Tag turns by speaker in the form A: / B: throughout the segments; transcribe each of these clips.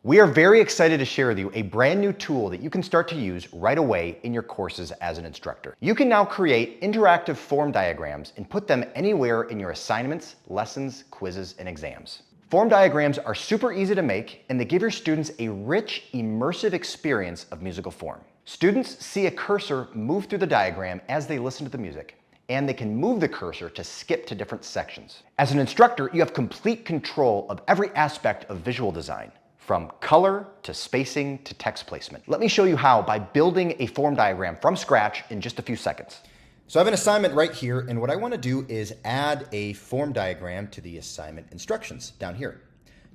A: We are very excited to share with you a brand new tool that you can start to use right away in your courses as an instructor. You can now create interactive form diagrams and put them anywhere in your assignments, lessons, quizzes, and exams. Form diagrams are super easy to make, and they give your students a rich, immersive experience of musical form. Students see a cursor move through the diagram as they listen to the music, and they can move the cursor to skip to different sections. As an instructor, you have complete control of every aspect of visual design, from color to spacing to text placement. Let me show you how by building a form diagram from scratch in just a few seconds.
B: So I have an assignment right here, and what I want to do is add a form diagram to the assignment instructions down here.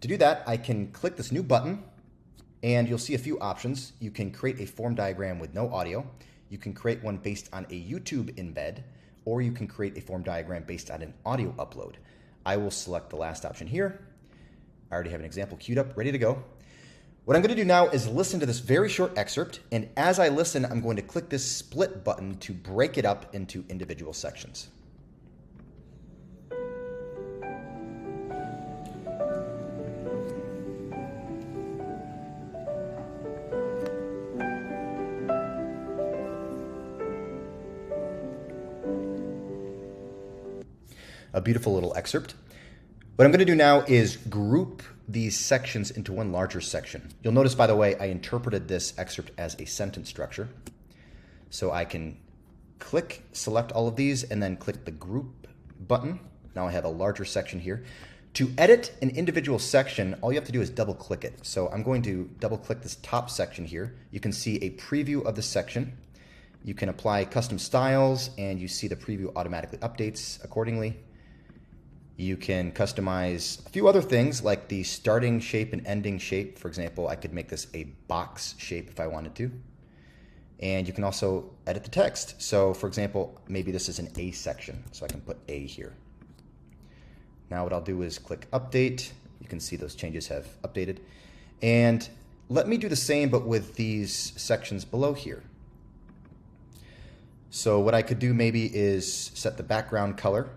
B: To do that, I can click this new button, and you'll see a few options. You can create a form diagram with no audio. You can create one based on a YouTube embed, or you can create a form diagram based on an audio upload. I will select the last option here. I already have an example queued up, ready to go. What I'm going to do now is listen to this very short excerpt, and as I listen, I'm going to click this split button to break it up into individual sections. A beautiful little excerpt. What I'm going to do now is group these sections into one larger section. You'll notice, by the way, I interpreted this excerpt as a sentence structure. So I can select all of these, and then click the group button. Now I have a larger section here. To edit an individual section, all you have to do is double click it. So I'm going to double click this top section here. You can see a preview of the section. You can apply custom styles, and you see the preview automatically updates accordingly. You can customize a few other things like the starting shape and ending shape. For example, I could make this a box shape if I wanted to. And you can also edit the text. So for example, maybe this is an A section, so I can put A here. Now what I'll do is click update. You can see those changes have updated. And let me do the same, but with these sections below here. So what I could do maybe is set the background color,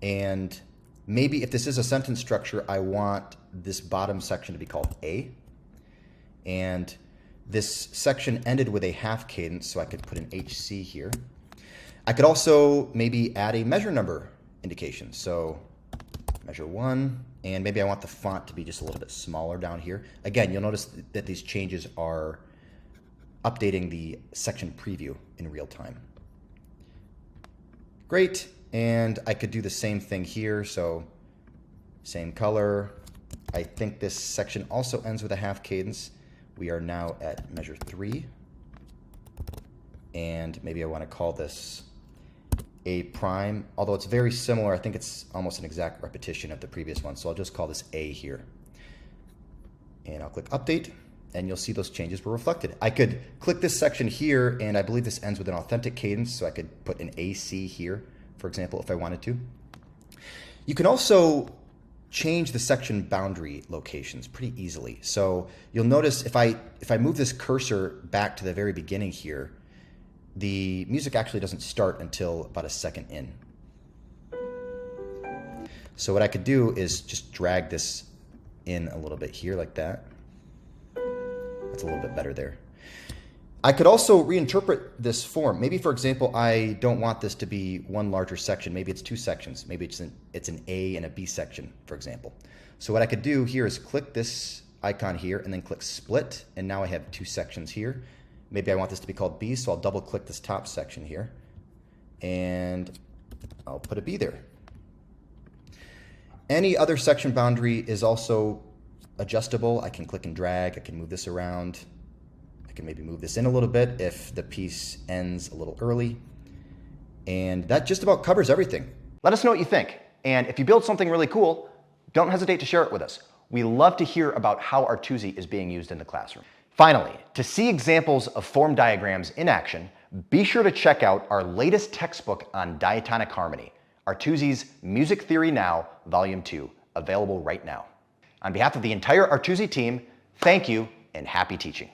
B: and maybe if this is a sentence structure, I want this bottom section to be called A. And this section ended with a half cadence, so I could put an HC here. I could also maybe add a measure number indication. So measure 1, and maybe I want the font to be just a little bit smaller down here. Again, you'll notice that these changes are updating the section preview in real time. Great. And I could do the same thing here, so same color. I think this section also ends with a half cadence. We are now at measure 3. And maybe I want to call this A prime, although it's very similar. I think it's almost an exact repetition of the previous one, so I'll just call this A here. And I'll click update, and you'll see those changes were reflected. I could click this section here, and I believe this ends with an authentic cadence, so I could put an AC here, for example, if I wanted to. You can also change the section boundary locations pretty easily. So you'll notice if I move this cursor back to the very beginning here, the music actually doesn't start until about a second in. So what I could do is just drag this in a little bit here like that. That's a little bit better there. I could also reinterpret this form. Maybe, for example, I don't want this to be one larger section. Maybe it's 2 sections. Maybe it's an A and a B section, for example. So what I could do here is click this icon here and then click split, and now I have 2 sections here. Maybe I want this to be called B, so I'll double click this top section here, and I'll put a B there. Any other section boundary is also adjustable. I can click and drag. I can move this around. I can maybe move this in a little bit if the piece ends a little early. And that just about covers everything.
A: Let us know what you think. And if you build something really cool, don't hesitate to share it with us. We love to hear about how Artusi is being used in the classroom. Finally, to see examples of form diagrams in action, be sure to check out our latest textbook on diatonic harmony, Artusi's Music Theory Now, Volume 2, available right now. On behalf of the entire Artusi team, thank you and happy teaching.